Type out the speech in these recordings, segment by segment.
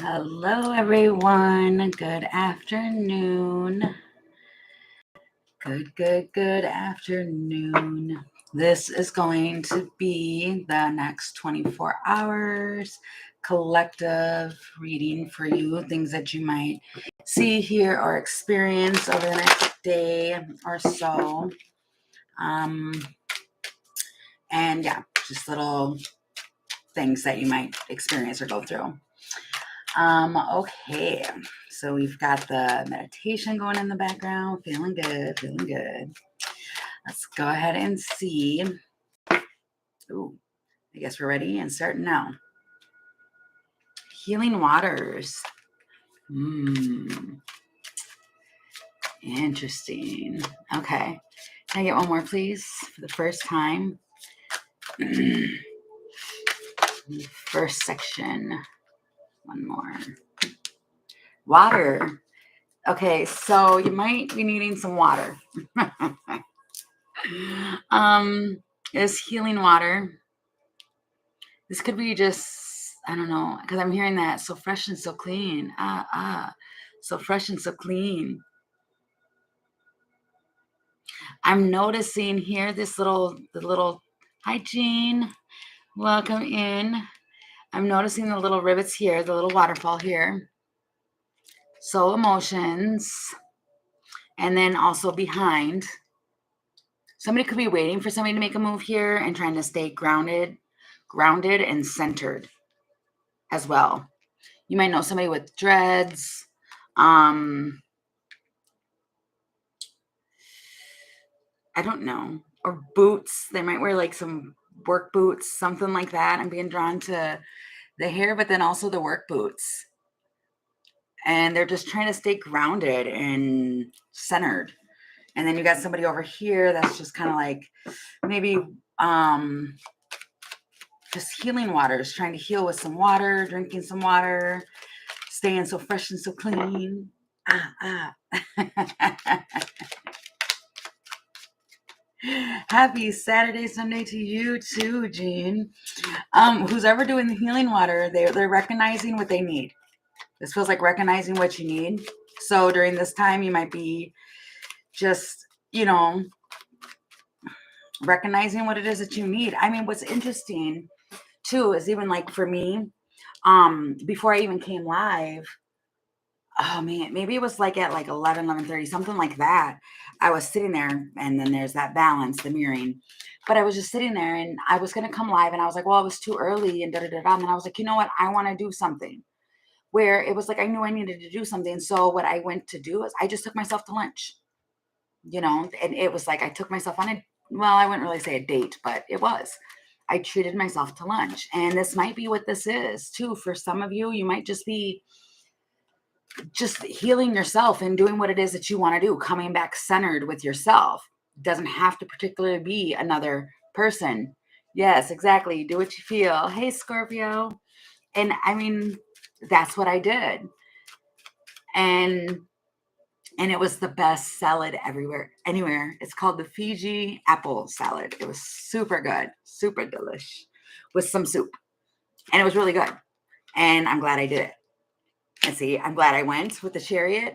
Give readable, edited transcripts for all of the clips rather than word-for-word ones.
Hello, everyone. Good afternoon. Good afternoon. This is going to be the next 24 hours collective reading for you, things that you might see, hear, or experience over the next day or so. And yeah, just little things that you might experience or go through. Okay, so we've got the meditation going in the background. Feeling good. Let's go ahead and see. Ooh, I guess we're ready and starting now. Healing waters. Interesting. Okay, can I get one more, please, for the first time? First section. One more. Water. Okay, so you might be needing some water. Is healing water. This could be just, I don't know, because I'm hearing that so fresh and so clean. So fresh and so clean. I'm noticing here the little, hi Jean, welcome in. I'm noticing the little rivets here, the little waterfall here. So emotions. And then also behind. Somebody could be waiting for somebody to make a move here and trying to stay grounded and centered as well. You might know somebody with dreads. I don't know, or boots. They might wear like some work boots, something like that. I'm being drawn to the hair, but then also the work boots. And they're just trying to stay grounded and centered. And then you got somebody over here that's just kind of like maybe just healing waters, trying to heal with some water, drinking some water, staying so fresh and so clean. Happy Saturday, Sunday to you too, Jean. Who's ever doing the healing water, they're recognizing what they need. This feels like recognizing what you need. So during this time, you might be just, recognizing what it is that you need. I mean, what's interesting too is even like for me, before I even came live, oh man, maybe it was like at like 11:30, something like that. I was sitting there, and then there's that balance, the mirroring. But I was just sitting there, and I was going to come live, and I was like, well, it was too early, and da-da-da-da. And then I was like, you know what? I want to do something. Where it was like I knew I needed to do something. So what I went to do is I just took myself to lunch, and it was like I took myself on I wouldn't really say a date, but it was. I treated myself to lunch. And this might be what this is too. For some of you, you might just be just healing yourself and doing what it is that you want to do, coming back centered with yourself. It doesn't have to particularly be another person. Yes, exactly. Do what you feel. Hey, Scorpio. And I mean, that's what I did. And it was the best salad anywhere. It's called the Fiji apple salad. It was super good, super delish, with some soup. And it was really good. And I'm glad I did it. And see, I'm glad I went with the chariot.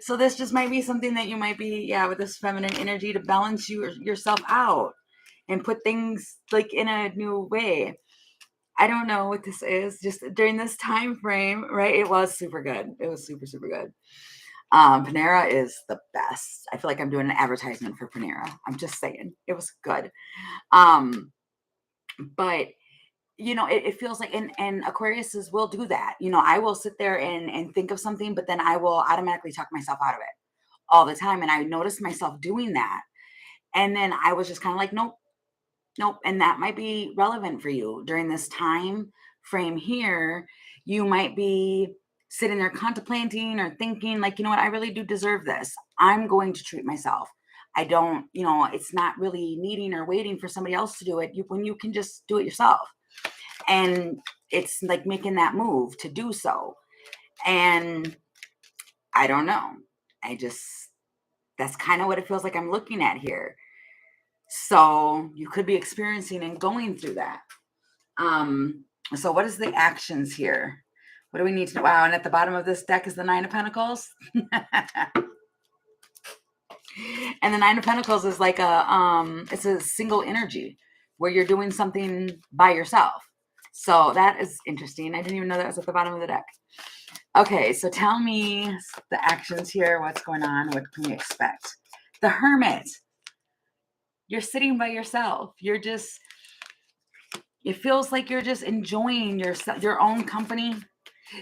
So this just might be something that you might be, with this feminine energy to balance yourself out and put things like in a new way. I don't know what this is. Just during this time frame, right? It was super good. It was super, super good. Panera is the best. I feel like I'm doing an advertisement for Panera. I'm just saying. It was good. But it feels like, and Aquariuses will do that. I will sit there and think of something, but then I will automatically talk myself out of it all the time. And I noticed myself doing that. And then I was just kind of like, nope. And that might be relevant for you during this time frame here. You might be sitting there contemplating or thinking like, you know what, I really do deserve this. I'm going to treat myself. I don't, it's not really needing or waiting for somebody else to do it. When you can just do it yourself. And it's like making that move to do so. And I don't know. That's kind of what it feels like I'm looking at here. So you could be experiencing and going through that. So what is the actions here? What do we need to know? Wow, and at the bottom of this deck is the Nine of Pentacles. And the Nine of Pentacles is like it's a single energy where you're doing something by yourself. So that is interesting. I didn't even know that was at the bottom of the deck. Okay, so tell me the actions here. What's going on? What can we expect? The Hermit. You're sitting by yourself. You're just, it feels like you're just enjoying your own company.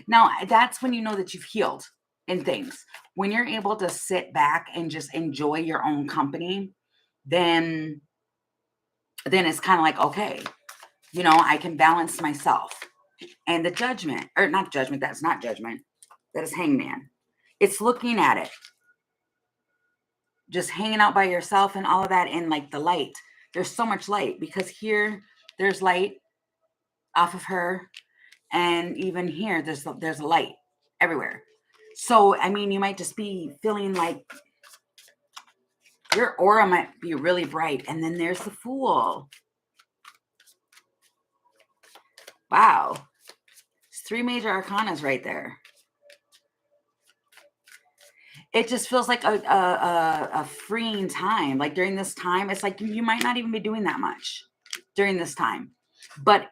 Now, that's when you know that you've healed in things. When you're able to sit back and just enjoy your own company, then it's kind of like, okay, I can balance myself. And the Judgment, or not Judgment, that's not Judgment. That is Hangman. It's looking at it. Just hanging out by yourself and all of that in like the light. There's so much light because here there's light off of her. And even here, there's a light everywhere. So, I mean, you might just be feeling like your aura might be really bright. And then there's the Fool. Wow. It's 3 major arcanas right there. It just feels like a freeing time. Like during this time, it's like you might not even be doing that much during this time. But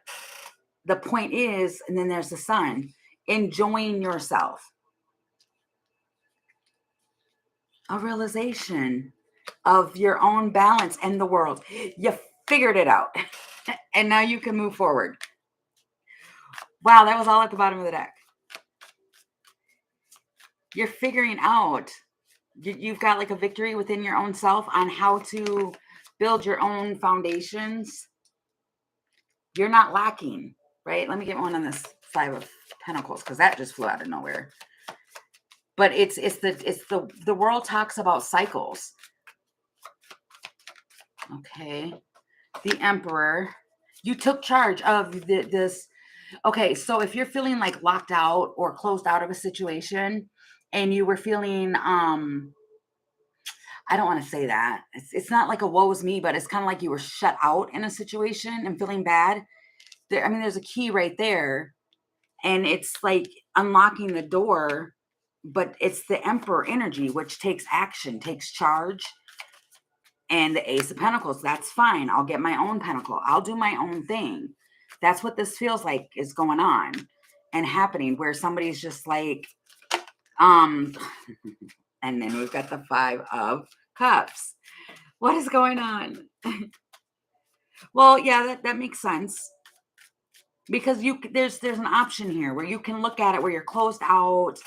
the point is, and then there's the Sun, enjoying yourself. A realization of your own balance and the world. You figured it out. And now you can move forward. Wow, that was all at the bottom of the deck. You're figuring out, you've got like a victory within your own self on how to build your own foundations. You're not lacking, right? Let me get one on this 5 of Pentacles because that just flew out of nowhere. But it's the world talks about cycles. Okay. The Emperor. You took charge of this. Okay, so if you're feeling like locked out or closed out of a situation and you were feeling, I don't want to say that. It's not like a woe is me, but it's kind of like you were shut out in a situation and feeling bad. There's a key right there. And it's like unlocking the door, but it's the Emperor energy, which takes action, takes charge. And the Ace of Pentacles, that's fine. I'll get my own pentacle. I'll do my own thing. That's what this feels like is going on and happening, where somebody's just like, and then we've got the 5 of Cups. What is going on? Well, yeah, that makes sense. Because there's an option here where you can look at it where you're closed out,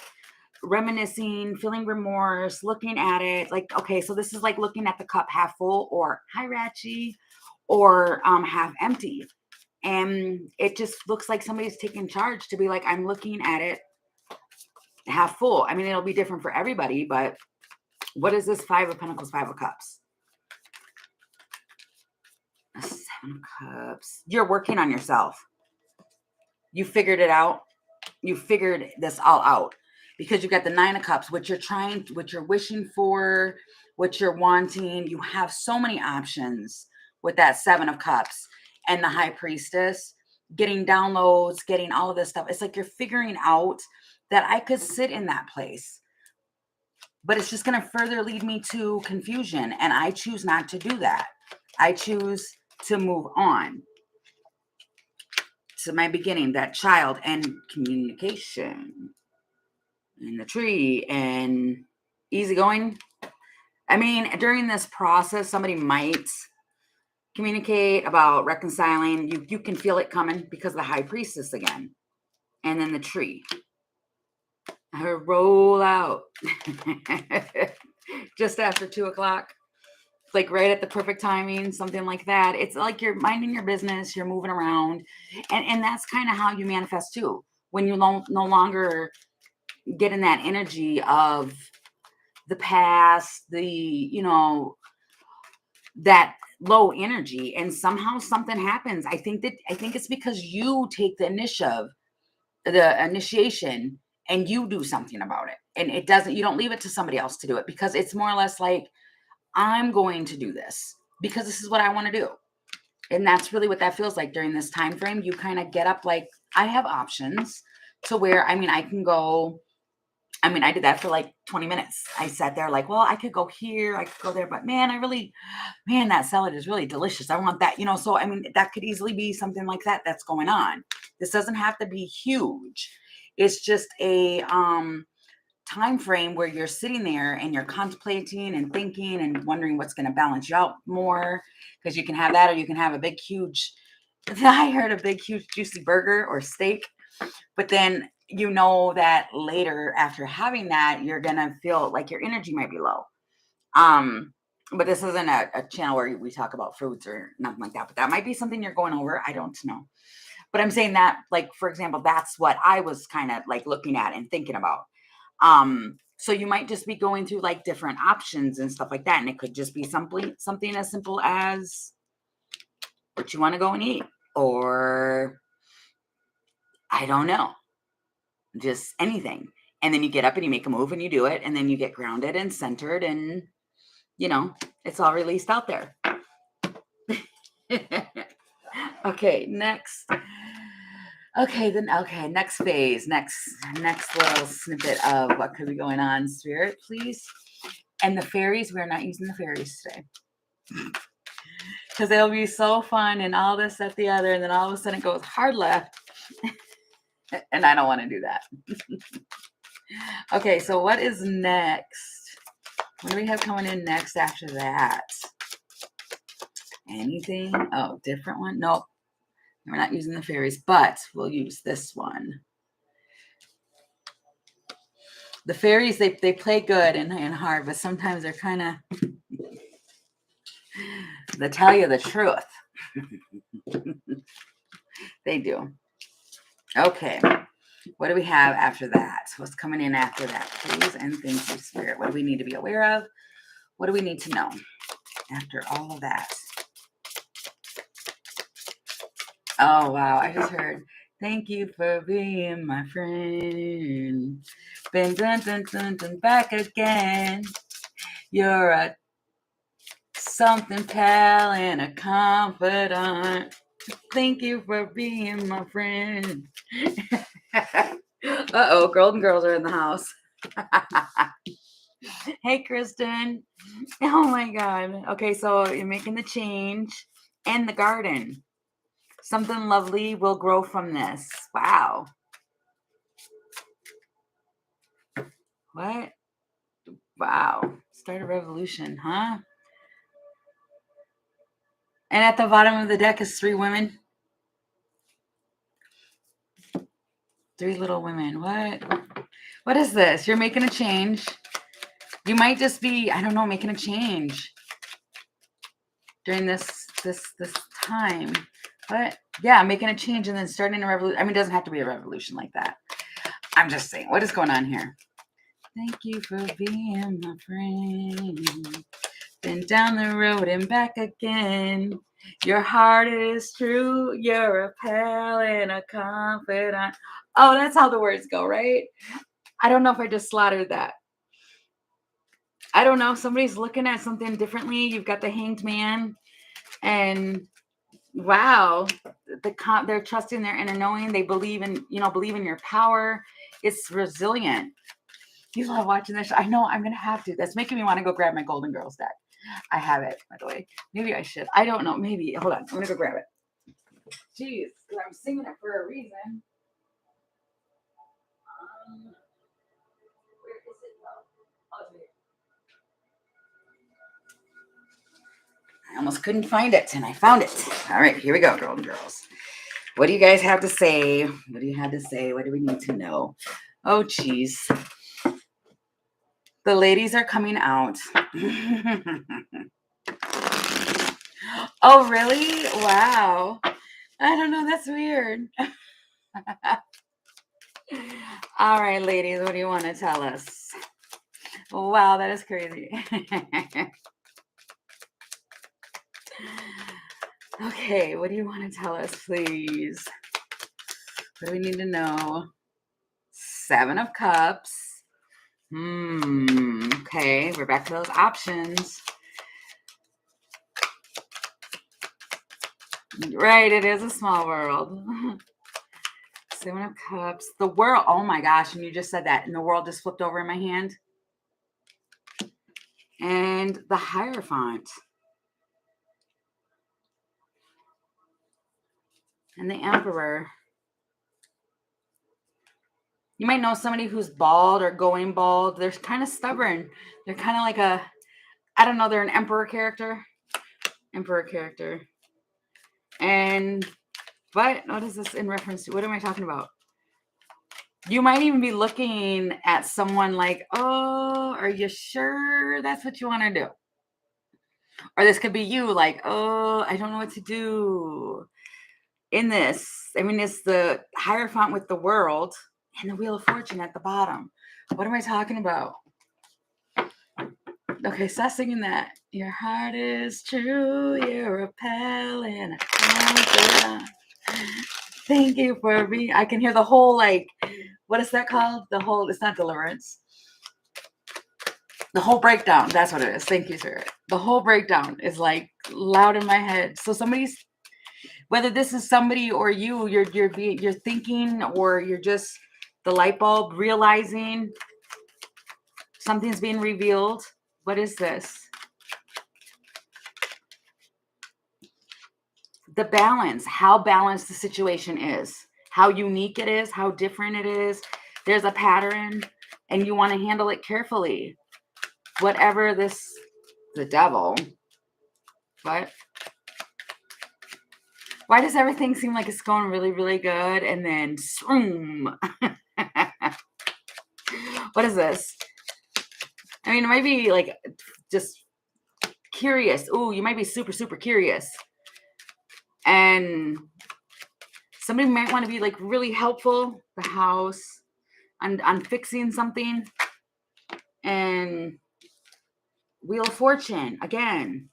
reminiscing, feeling remorse, looking at it like, okay, so this is like looking at the cup half full or hi Ratchi, or half empty. And it just looks like somebody's taking charge to be like, I'm looking at it half full. I mean, it'll be different for everybody, but what is this 5 of Pentacles, 5 of Cups? 7 of Cups. You're working on yourself. You figured it out. You figured this all out. Because you've got the 9 of Cups, what you're wishing for, what you're wanting. You have so many options with that 7 of Cups and the High Priestess, getting downloads, getting all of this stuff. It's like you're figuring out that I could sit in that place, but it's just going to further lead me to confusion. And I choose not to do that. I choose to move on to my beginning, that child and communication. In the Tree and easygoing. I mean, during this process, somebody might communicate about reconciling. You can feel it coming because of the High Priestess again. And then the Tree. Her roll out. Just after 2 o'clock. Like right at the perfect timing, something like that. It's like you're minding your business, you're moving around. And that's kind of how you manifest too. When you no longer get in that energy of the past, that low energy, and somehow something happens. I think it's because you take the initiation, and you do something about it. And you don't leave it to somebody else to do it, because it's more or less like, I'm going to do this because this is what I want to do. And that's really what that feels like during this time frame. You kind of get up like, I have options to where, I mean, I can go, I mean, I did that for like 20 minutes. I sat there like, well, I could go here, I could go there, but man, man, that salad is really delicious. I want that, so I mean, that could easily be something like that that's going on. This doesn't have to be huge. It's just a time frame where you're sitting there and you're contemplating and thinking and wondering what's going to balance you out more, because you can have that, or you can have a big huge I heard a big huge juicy burger or steak, but then that later after having that you're going to feel like your energy might be low. But this isn't a channel where we talk about foods or nothing like that, but that might be something you're going over. I don't know, but I'm saying that, like, for example, that's what I was kind of like looking at and thinking about. So you might just be going through like different options and stuff like that. And it could just be something as simple as what you want to go and eat, or I don't know, just anything. And then you get up and you make a move and you do it. And then you get grounded and centered and, it's all released out there. Okay, next. Okay, next phase, next little snippet of what could be going on, Spirit, please. And the fairies, we're not using the fairies today. Because they'll be so fun and all this, that, the other, and then all of a sudden it goes hard left. And I don't want to do that. Okay, so what is next? What do we have coming in next after that? Anything? Oh, different one? Nope. We're not using the fairies, but we'll use this one. The fairies, they play good and hard, but sometimes they're kind of, they tell you the truth. They do. Okay. What do we have after that? What's coming in after that, please? And thank you, Spirit. What do we need to be aware of? What do we need to know after all of that? Oh, wow. I just heard, thank you for being my friend. Been dun, back again. You're a something pal and a confidant. Thank you for being my friend. Uh-oh, Golden Girls are in the house. Hey, Kristen. Oh, my God. Okay, so you're making the change and the garden. Something lovely will grow from this. Wow. What? Wow. Start a revolution, huh? And at the bottom of the deck is 3 women. 3 little women. What is this? You're making a change. You might just be, I don't know, making a change during this time. But yeah, making a change and then starting a revolution. I mean, it doesn't have to be a revolution like that. I'm just saying, what is going on here? Thank you for being my friend. Been down the road and back again. Your heart is true. You're a pal and a confidant. Oh, that's how the words go, right? I don't know if I just slaughtered that. I don't know. Somebody's looking at something differently. You've got the Hanged Man, and wow, they're trusting their inner knowing. They believe in your power. It's resilient. You love watching this. I know I'm gonna have to. That's making me want to go grab my Golden Girls deck. I have it, by the way. Maybe I should. I don't know. Maybe. Hold on. I'm gonna go grab it. Jeez, because I'm singing it for a reason. Where is it though? Oh, it's right here. I almost couldn't find it, and I found it. All right, here we go, Golden Girls. What do you guys have to say? What do you have to say? What do we need to know? Oh, geez. The ladies are coming out. Oh, really? Wow. I don't know. That's weird. All right, ladies, what do you want to tell us? Wow, that is crazy. Okay, what do you want to tell us, please? What do we need to know? 7 of Cups. Okay, we're back to those options. Right, it is a small world. Seven of Cups. The world. Oh my gosh. And you just said that. And the world just flipped over in my hand. And the Hierophant. And the Emperor. You might know somebody who's bald or going bald. They're kind of stubborn. They're kind of like a, I don't know, they're an emperor character. Emperor character. And, what is this in reference to? What am I talking about? You might even be looking at someone like, oh, are you sure that's what you want to do? Or this could be you like, oh, I don't know what to do. In this, I mean, it's the Hierophant with the world and the Wheel of Fortune at the bottom. What am I talking about? Okay, stop singing that. Your heart is true. You're a pal and a confidant. Thank you for being. I can hear the whole, like, what is that called? The whole, it's not Deliverance. The whole breakdown. That's what it is. Thank you, sir. The whole breakdown is like loud in my head. So somebody's, whether this is somebody or you're thinking, or you're just the light bulb realizing something's being revealed. What is this? The balance, how balanced the situation is, how unique it is, how different it is. There's a pattern and you want to handle it carefully. Whatever this, the devil, what? Why does everything seem like it's going really, really good? And then, swoom. What is this? I mean, it might be like just curious. Ooh, you might be super, super curious. And somebody might want to be like really helpful. The House on fixing something. And Wheel of Fortune again.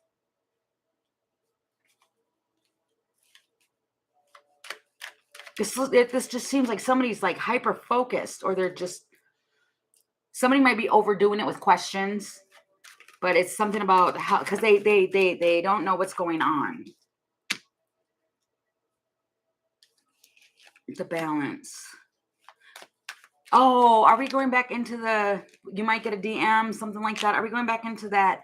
This just seems like somebody's like hyper focused, or they're just, somebody might be overdoing it with questions, but it's something about how, because they don't know what's going on. The Balance. Oh, are we going back into the, you might get a DM, something like that? Are we going back into that?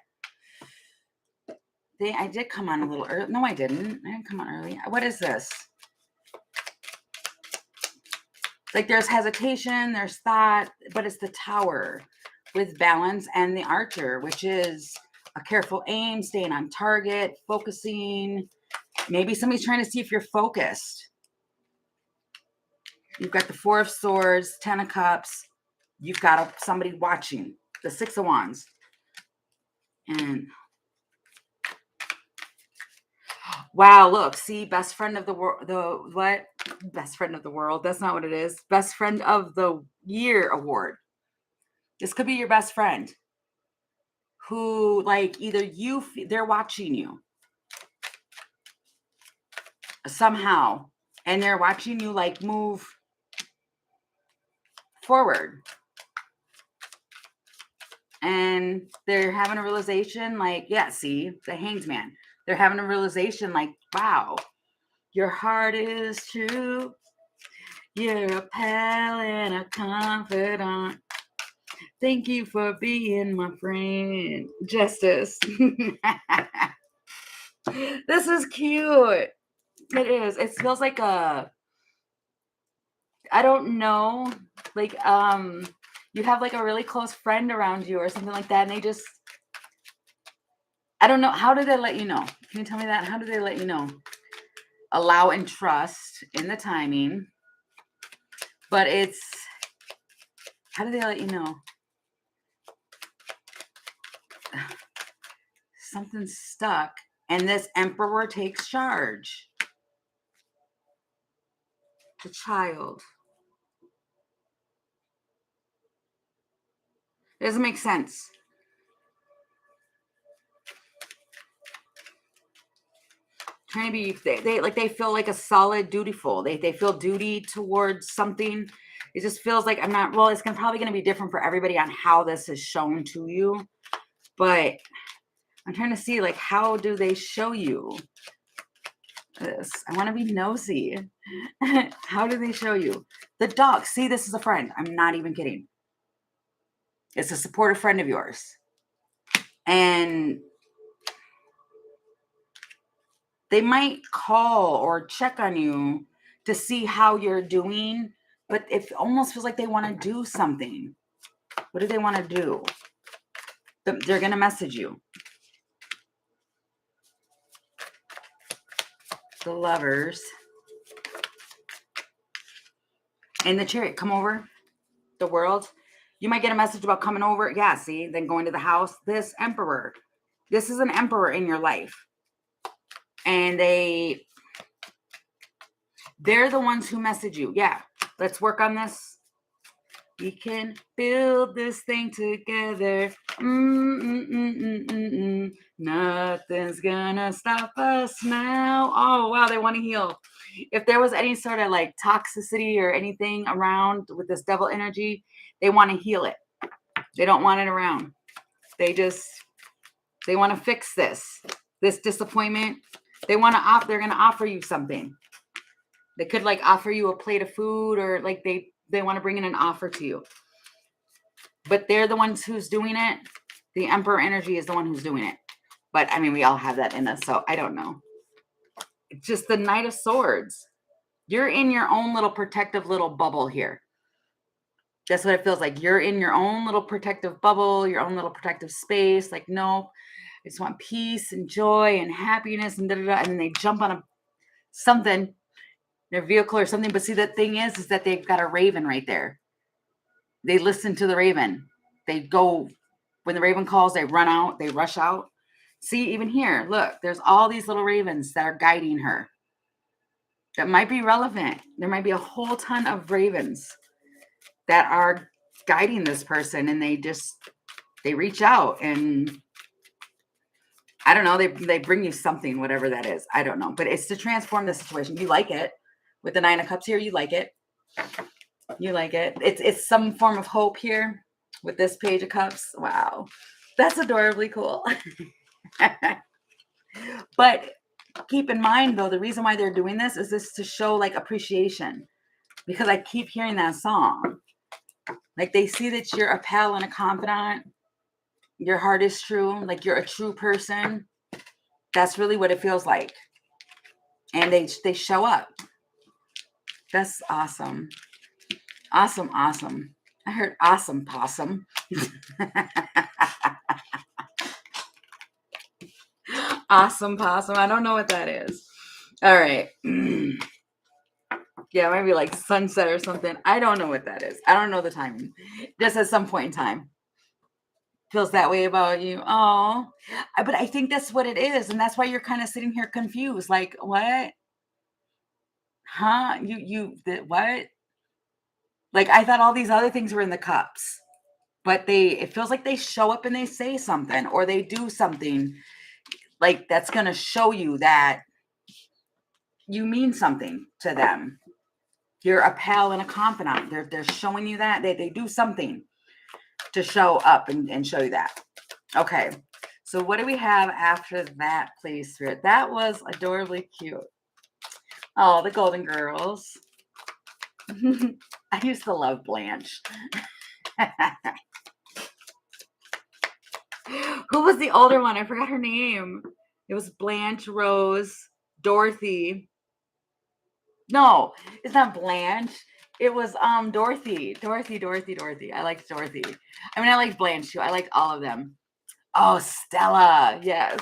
I did come on a little early. No, I didn't. I didn't come on early. What is this? Like there's hesitation, there's thought, but it's the Tower with balance, and the Archer, which is a careful aim, staying on target, focusing. Maybe somebody's trying to see if you're focused. You've got the Four of Swords, Ten of Cups. You've got somebody watching. The Six of Wands. And wow, look, see, best friend of the world, what? Best friend of the world. That's not what it is. Best friend of the year award. This could be your best friend who, like, either they're watching you somehow, and they're watching you like move forward. And they're having a realization like, yeah, see, the Hanged Man. They're having a realization like, wow, your heart is true. You're a pal and a confidant. Thank you for being my friend. Justice. This is cute. It is. It feels like a, I don't know, like you have like a really close friend around you or something like that, and they just, I don't know, how do they let you know? Can you tell me that? How do they let you know? Allow and trust in the timing. But it's, how do they let you know? Something's stuck, and this Emperor takes charge. The Child. It doesn't make sense. Trying to be, they feel like a solid, dutiful. They feel duty towards something. It just feels like, I'm not, well, it's probably going to be different for everybody on how this is shown to you. But I'm trying to see, like, how do they show you this? I want to be nosy. How do they show you? The dog. See, this is a friend. I'm not even kidding. It's a supportive friend of yours. And they might call or check on you to see how you're doing, but it almost feels like they want to do something. What do they want to do? They're going to message you. The Lovers. And the Chariot. Come over. The World. You might get a message about coming over. Yeah, see? Then going to the house. This Emperor. This is an emperor in your life. And they're the ones who message you. Yeah, let's work on this. We can build this thing together. Nothing's gonna stop us now. Oh, wow, they want to heal. If there was any sort of like toxicity or anything around with this devil energy, they want to heal it. They don't want it around. They want to fix this disappointment. They're going to offer you something. They could like offer you a plate of food, or like they want to bring in an offer to you. But they're the ones who's doing it. The Emperor energy is the one who's doing it. But I mean, we all have that in us, so I don't know. It's just the Knight of Swords. You're in your own little protective little bubble here. That's what it feels like. You're in your own little protective bubble, your own little protective space. Like, no, I just want peace and joy and happiness and da-da-da. And then they jump on something, their vehicle or something. But see, the thing is that they've got a raven right there. They listen to the raven. They go, when the raven calls, they run out, they rush out. See, even here, look, there's all these little ravens that are guiding her. That might be relevant. There might be a whole ton of ravens that are guiding this person, and they reach out, and I don't know, they bring you something, whatever that is. I don't know, but it's to transform the situation. You like it. With the Nine of Cups here, you like it. You like it. It's some form of hope here with this Page of Cups. Wow. That's adorably cool. But keep in mind, though, the reason why they're doing this is this to show like appreciation, because I keep hearing that song. Like they see that you're a pal and a confidant. Your heart is true. Like you're a true person. That's really what it feels like. And they show up. That's awesome. Awesome, awesome. I heard awesome possum. Awesome possum. I don't know what that is. All right. Yeah, maybe like sunset or something. I don't know what that is. I don't know the timing. Just at some point in time. Feels that way about you. Oh, but I think that's what it is. And that's why you're kind of sitting here confused. Like, what? Huh? What? Like, I thought all these other things were in the cups. But it feels like they show up and they say something, or they do something like that's going to show you that you mean something to them. You're a pal and a confidant. They're showing you that they do something to show up and show you that. Okay. So what do we have after that, please, Spirit? That was adorably cute. Oh, the Golden Girls. I used to love Blanche. Who was the older one? I forgot her name. It was Blanche, Rose, Dorothy. No, it's not Blanche. It was Dorothy. Dorothy. I liked Dorothy. I mean, I like Blanche too. I like all of them. Oh, Stella. Yes.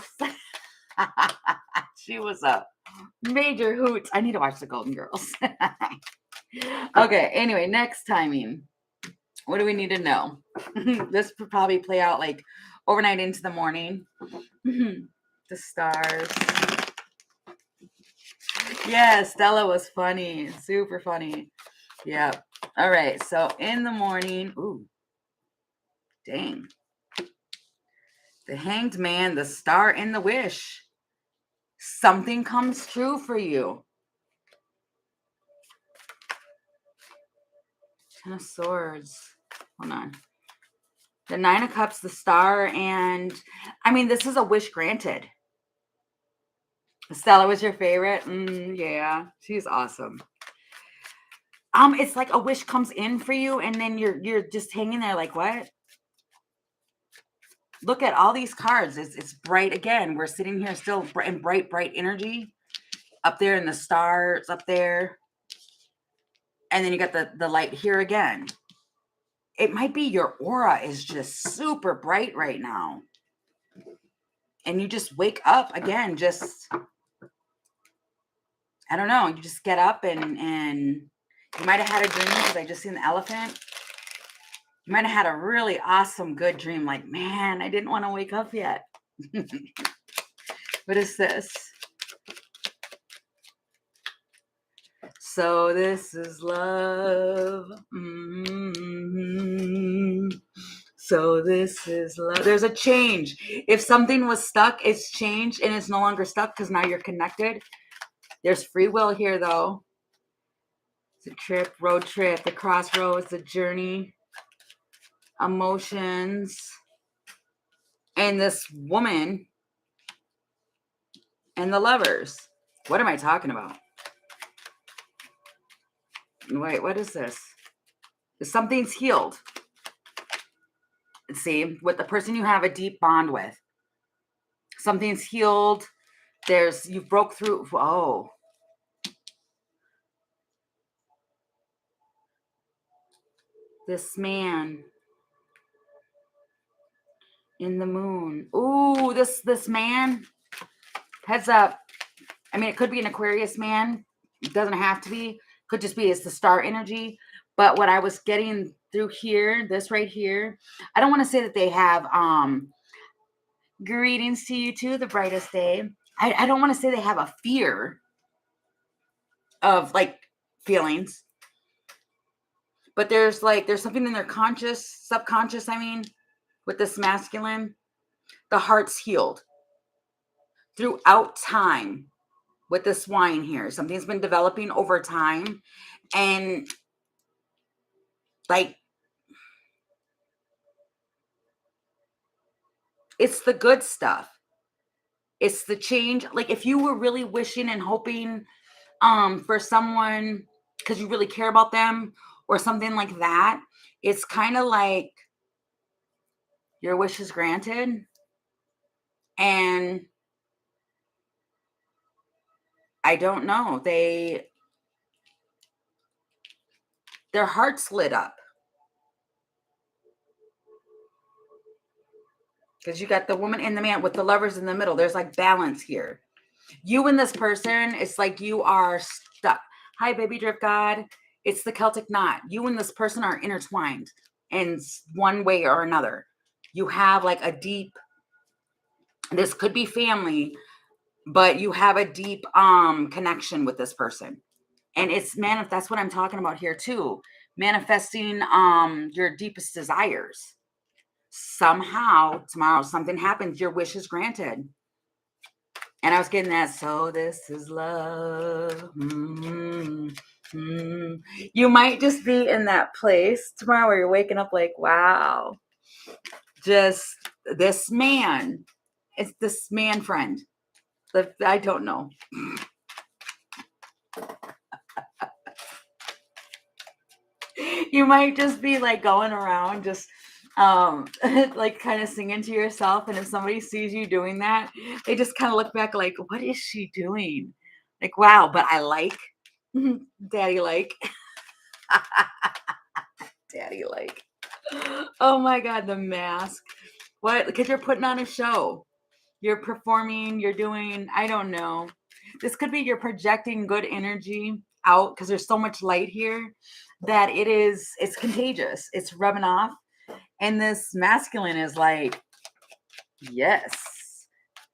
She was a major hoot. I need to watch the Golden Girls. Okay, anyway, next timing. What do we need to know? This would probably play out like overnight into the morning. The stars. Yeah, Stella was funny. Super funny. Yeah. All right. So in the morning. Ooh. Dang. The Hanged Man, the Star, and the Wish. Something comes true for you. Ten of Swords. Hold on. The Nine of Cups, the Star, and I mean, this is a wish granted. Stella was your favorite? Yeah, she's awesome. It's like a wish comes in for you, and then you're just hanging there like, what? Look at all these cards. It's bright again. We're sitting here still in bright energy up there in the stars up there. And then you got the light here again. It might be your aura is just super bright right now. And you just wake up again, just, I don't know, you just get up and you might have had a dream because I just seen the elephant. You might have had a really awesome, good dream. Like, man, I didn't want to wake up yet. What is this? So this is love. So this is love. There's a change. If something was stuck, it's changed and it's no longer stuck because now you're connected. There's free will here, though. It's a trip, road trip, the crossroads, the journey, emotions, and this woman and the lovers. What am I talking about? Wait, what is this? Something's healed. See, with the person you have a deep bond with. Something's healed. You broke through. Whoa. This man in the moon. Ooh, this man. Heads up. I mean, it could be an Aquarius man. It doesn't have to be. Could just be it's the star energy. But what I was getting through here, this right here, I don't want to say that they have greetings to you too, the brightest day. I don't want to say they have a fear of like feelings. But there's something in their subconscious, I mean, with this masculine. The heart's healed throughout time with this wine here. Something's been developing over time. And like, it's the good stuff. It's the change. Like if you were really wishing and hoping for someone because you really care about them or something like that, it's kind of like your wish is granted. And I don't know, their hearts lit up. Because you got the woman and the man with the lovers in the middle. There's like balance here. You and this person, it's like you are stuck. Hi, baby drift god. It's the Celtic knot. You and this person are intertwined in one way or another. You have like a deep, this could be family, but you have a deep connection with this person. And it's that's what I'm talking about here too. Manifesting your deepest desires. Somehow tomorrow something happens, your wish is granted. And I was getting that. So this is love. You might just be in that place tomorrow where you're waking up like, wow, just this man. It's this man friend. I don't know. You might just be like going around just like kind of singing to yourself, and if somebody sees you doing that, they just kind of look back like, what is she doing? Like, wow, but I like daddy like daddy like. Oh my god, the mask. What? Because you're putting on a show, you're performing, you're doing, I don't know, this could be you're projecting good energy out because there's so much light here that it's contagious, it's rubbing off. And this masculine is like, yes.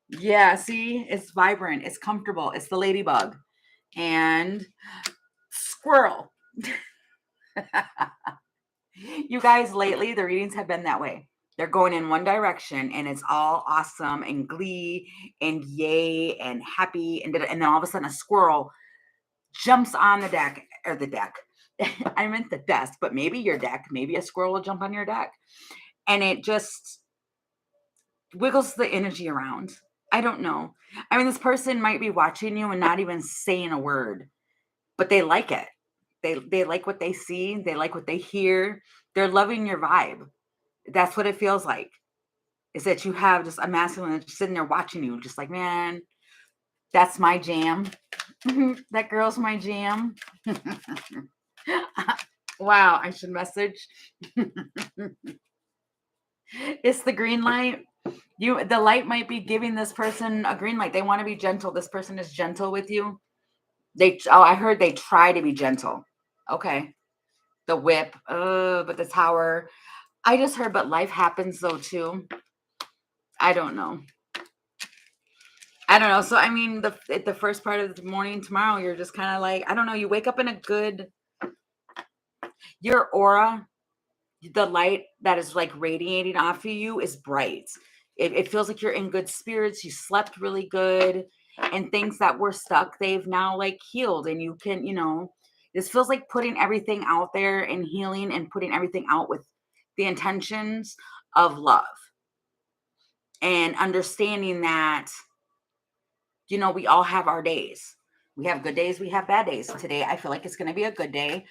Yeah, see? It's vibrant. It's comfortable. It's the ladybug. And squirrel. You guys, lately, the readings have been that way. They're going in one direction, and it's all awesome and glee and yay and happy. And then all of a sudden, a squirrel jumps on the deck, or the deck. I meant the desk, but maybe your deck. Maybe a squirrel will jump on your deck. And it just wiggles the energy around. I don't know. I mean, this person might be watching you and not even saying a word, but they like it. they like what they see, they like what they hear. They're loving your vibe. That's what it feels like. Is that you have just a masculine that's sitting there watching you, just like, man, that's my jam. That girl's my jam. Wow, I should message. It's the green light. The light might be giving this person a green light. They want to be gentle. This person is gentle with you. I heard they try to be gentle. Okay. The whip, but the tower. I just heard, but life happens though too. I don't know. So I mean, the first part of the morning tomorrow, you're just kind of like, I don't know. You wake up in your aura, the light that is like radiating off of you is bright. It feels like you're in good spirits. You slept really good, and things that were stuck, they've now like healed, and you can, this feels like putting everything out there and healing and putting everything out with the intentions of love and understanding that, we all have our days. We have good days, we have bad days. Today, I feel like it's going to be a good day,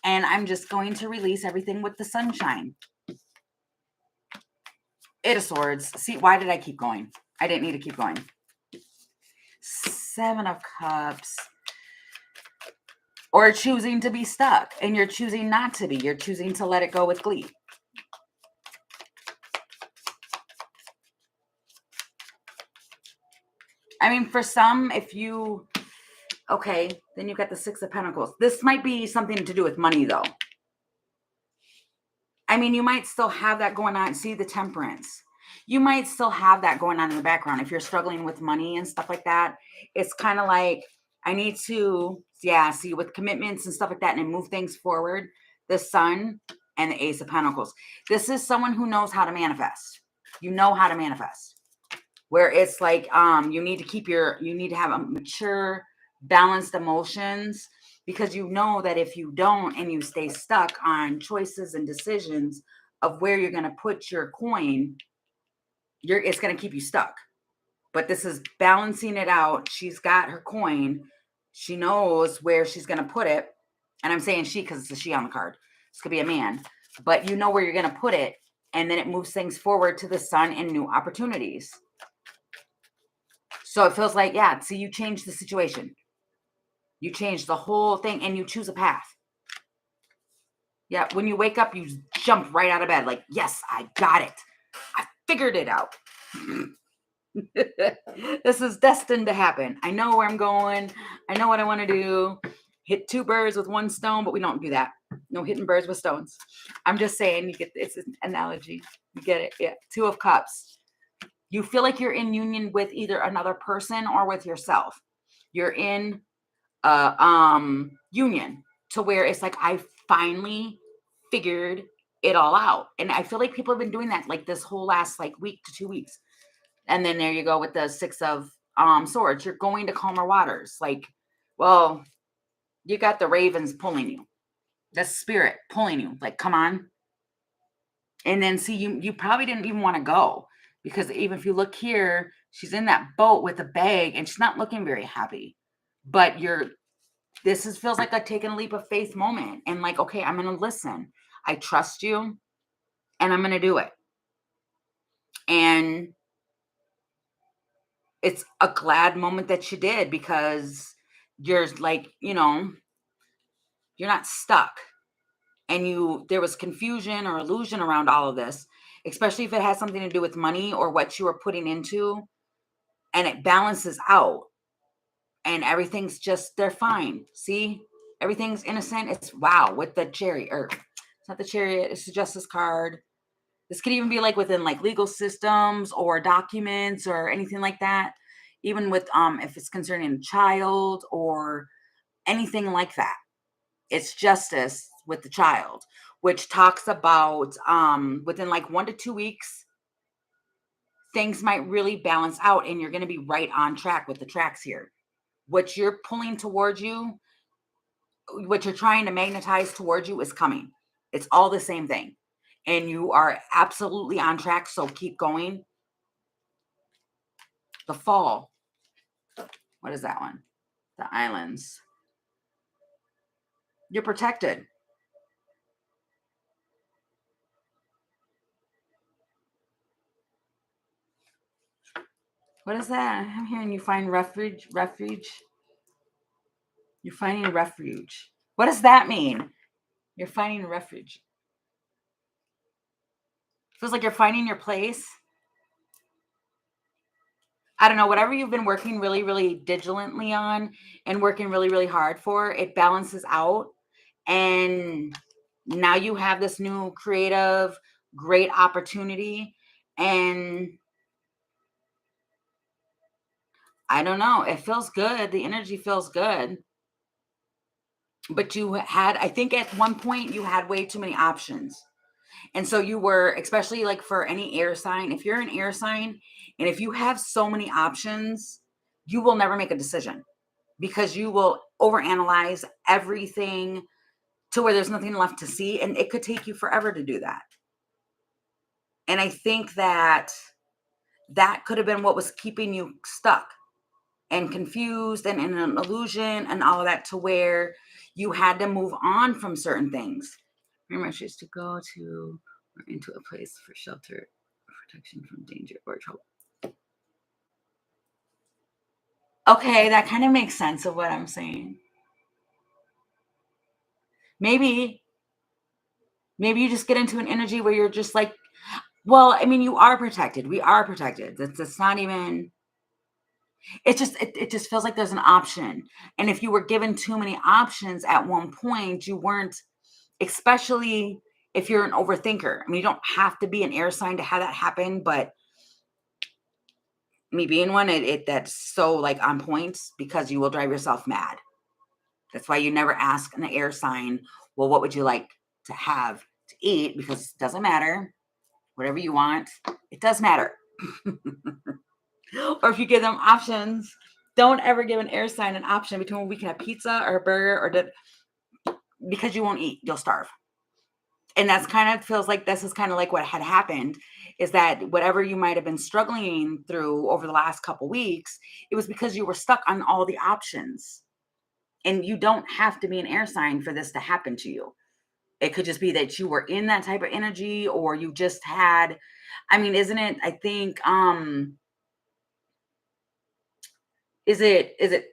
and I'm just going to release everything with the sunshine. Eight of Swords. See, why did I keep going? I didn't need to keep going. Seven of Cups. Or choosing to be stuck, and you're choosing not to be. You're choosing to let it go with glee. I mean, for some, okay, then you've got the Six of Pentacles. This might be something to do with money, though. I mean, you might still have that going on. See the Temperance. You might still have that going on in the background. If you're struggling with money and stuff like that, it's kind of like, I need to, see, with commitments and stuff like that, and move things forward, the Sun and the Ace of Pentacles. This is someone who knows how to manifest. You know how to manifest. Where it's like, you need to have a mature, balanced emotions, because you know that if you don't and you stay stuck on choices and decisions of where you're going to put your coin, it's going to keep you stuck. But this is balancing it out. She's got her coin. She knows where she's going to put it. And I'm saying she because it's a she on the card. This could be a man. But you know where you're going to put it. And then it moves things forward to the Sun and new opportunities. So it feels like, see, you change the situation. You change the whole thing and you choose a path. Yeah, when you wake up, you jump right out of bed. Like, yes, I got it. I figured it out. This is destined to happen. I know where I'm going. I know what I want to do. Hit two birds with one stone, but we don't do that. No hitting birds with stones. I'm just saying, it's an analogy. You get it? Yeah. Two of Cups. You feel like you're in union with either another person or with yourself. You're in union to where it's like, I finally figured it all out. And I feel like people have been doing that like this whole last like week to 2 weeks. And then there you go with the Six of Swords. You're going to calmer waters. Like, well, you got the ravens pulling you. The spirit pulling you. Like, come on. And then see, you probably didn't even want to go, because even if you look here, she's in that boat with a bag and she's not looking very happy. But feels like a taking a leap of faith moment. And like, okay, I'm going to listen. I trust you and I'm going to do it. And it's a glad moment that you did, because you're like, you're not stuck. And there was confusion or illusion around all of this, especially if it has something to do with money or what you were putting into, and it balances out and everything's they're fine. See, everything's innocent. It's wow with the Chariot. It's not the Chariot, it's the Justice card. This could even be like within like legal systems or documents or anything like that. Even with if it's concerning a child or anything like that. It's justice with the child, which talks about within like 1 to 2 weeks, things might really balance out and you're going to be right on track with the tracks here. What you're pulling towards you, what you're trying to magnetize towards you is coming. It's all the same thing. And you are absolutely on track. So keep going. The Fall. What is that one? The Islands. You're protected. What is that? I'm hearing you find refuge. Refuge. You're finding refuge. What does that mean? You're finding refuge. Feels like you're finding your place. I don't know, whatever you've been working really, really diligently on and working really, really hard for, it balances out. And now you have this new creative, great opportunity. And I don't know, it feels good. The energy feels good. But you had, I think at one point, you had way too many options. And so you were, especially like for any air sign, if you're an air sign and if you have so many options, you will never make a decision because you will overanalyze everything to where there's nothing left to see. And it could take you forever to do that. And I think that that could have been what was keeping you stuck and confused and in an illusion and all of that, to where you had to move on from certain things. Remember, she used to go to or into a place for shelter, protection from danger or trouble. Okay, that kind of makes sense of what I'm saying. Maybe, maybe you just get into an energy where you're just like, well, I mean, you are protected. We are protected. That's not even, it just feels like there's an option. And if you were given too many options at one point, you weren't, especially if you're an overthinker. I mean, you don't have to be an air sign to have that happen, but me being one, it that's so like on point because you will drive yourself mad. That's why you never ask an air sign, well, what would you like to have to eat? Because it doesn't matter. Whatever you want, it does matter. Or if you give them options, don't ever give an air sign an option between we can have pizza or a burger because you won't eat, you'll starve. And that's kind of feels like this is kind of like what had happened, is that whatever you might have been struggling through over the last couple weeks, it was because you were stuck on all the options. And you don't have to be an air sign for this to happen to you. It could just be that you were in that type of energy, or you just had, I mean, isn't it, I think, is it,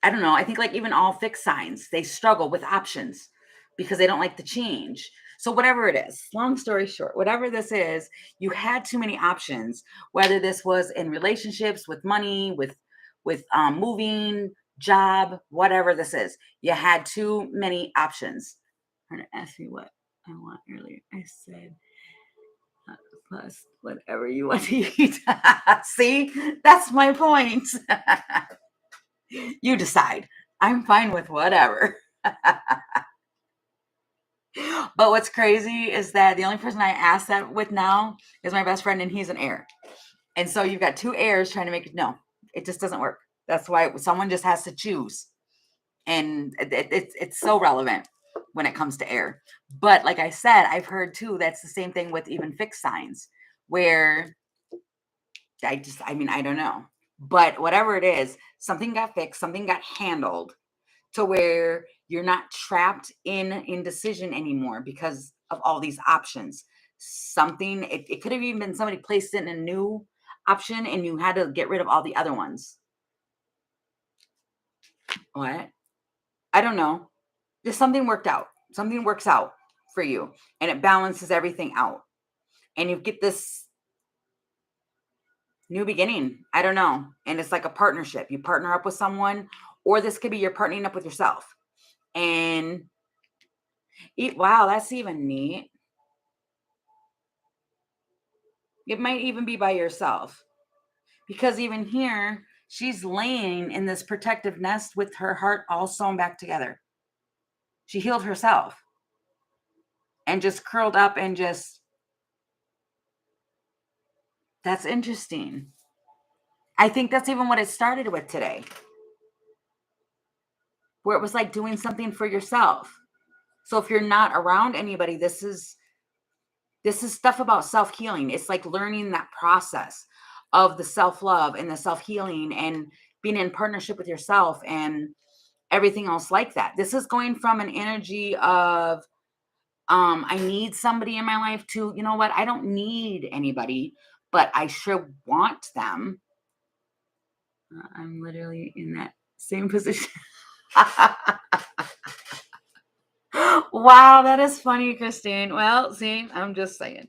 I don't know, I think like even all fixed signs, they struggle with options because they don't like the change. So whatever it is, long story short, whatever this is, you had too many options, whether this was in relationships, with money, with moving, job, whatever this is, you had too many options. I'm trying to ask me what I want earlier. I said plus whatever you want to eat. See, that's my point. You decide. I'm fine with whatever. But what's crazy is that the only person I ask that with now is my best friend, and he's an air. And so you've got two airs trying to make it. No, it just doesn't work. That's why someone just has to choose. And it's so relevant when it comes to air. But like I said, I've heard too, that's the same thing with even fixed signs, where I mean, I don't know. But whatever it is, something got fixed, something got handled to where you're not trapped in indecision anymore because of all these options. Something, it could have even been somebody placed in a new option and you had to get rid of all the other ones. What? I don't know. Just something worked out. Something works out for you and it balances everything out. And you get this new beginning. I don't know. And it's like a partnership. You partner up with someone, or this could be you're partnering up with yourself. And wow, that's even neat. It might even be by yourself, because even here, she's laying in this protective nest with her heart all sewn back together. She healed herself and just curled up and just, that's interesting. I think that's even what it started with today, where it was like doing something for yourself. So if you're not around anybody, this is stuff about self-healing. It's like learning that process of the self-love and the self-healing and being in partnership with yourself. And everything else like that. This is going from an energy of I need somebody in my life to, you know what? I don't need anybody, but I sure want them. I'm literally in that same position. Wow, that is funny, Christine. Well, see, I'm just saying.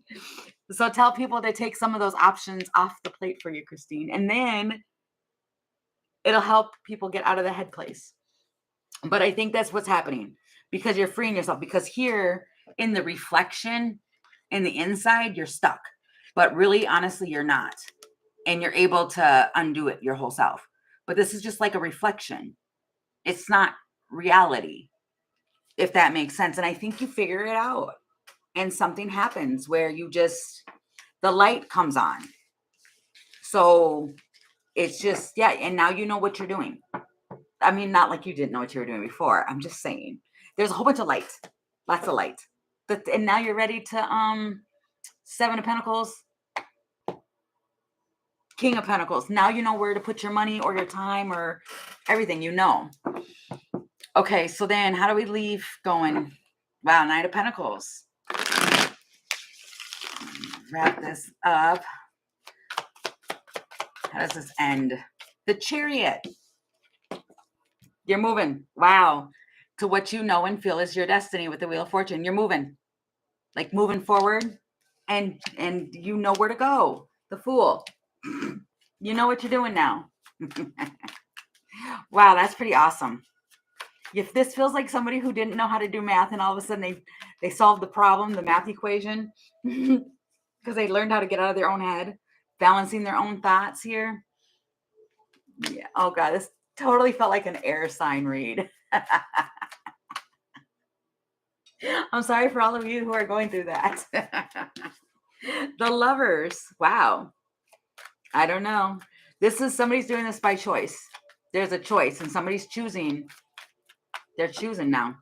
So tell people to take some of those options off the plate for you, Christine, and then it'll help people get out of the head place. But I think that's what's happening because you're freeing yourself. Because here in the reflection, in the inside, you're stuck. But really, honestly, you're not. And you're able to undo it your whole self. But this is just like a reflection. It's not reality, if that makes sense. And I think you figure it out. And something happens where you just, the light comes on. So it's just, yeah. And now you know what you're doing. I mean, not like you didn't know what you were doing before. I'm just saying there's a whole bunch of light, lots of light. And now you're ready to, Seven of Pentacles, King of Pentacles. Now you know where to put your money or your time or everything, you know. Okay, so then how do we leave going? Wow, Knight of Pentacles. Wrap this up. How does this end? The Chariot. You're moving. Wow. To what you know and feel is your destiny with the Wheel of Fortune. You're moving. Like moving forward. And you know where to go. The Fool. You know what you're doing now. Wow, that's pretty awesome. If this feels like somebody who didn't know how to do math and all of a sudden they solved the problem, the math equation, because they learned how to get out of their own head, balancing their own thoughts here. Yeah. Oh God, this totally felt like an air sign read. I'm sorry for all of you who are going through that. The Lovers. Wow. I don't know. This is somebody's doing this by choice. There's a choice and somebody's choosing. They're choosing now.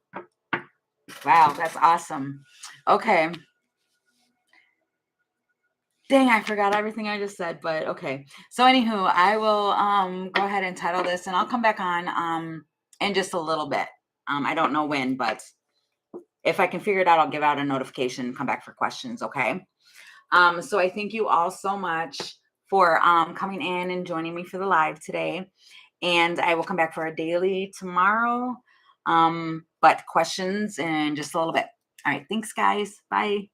Wow, that's awesome. Okay. Dang, I forgot everything I just said, but okay. So anywho, I will go ahead and title this and I'll come back on in just a little bit. I don't know when, but if I can figure it out, I'll give out a notification, come back for questions, okay? So I thank you all so much for coming in and joining me for the live today. And I will come back for a daily tomorrow. But questions in just a little bit. All right, thanks guys. Bye.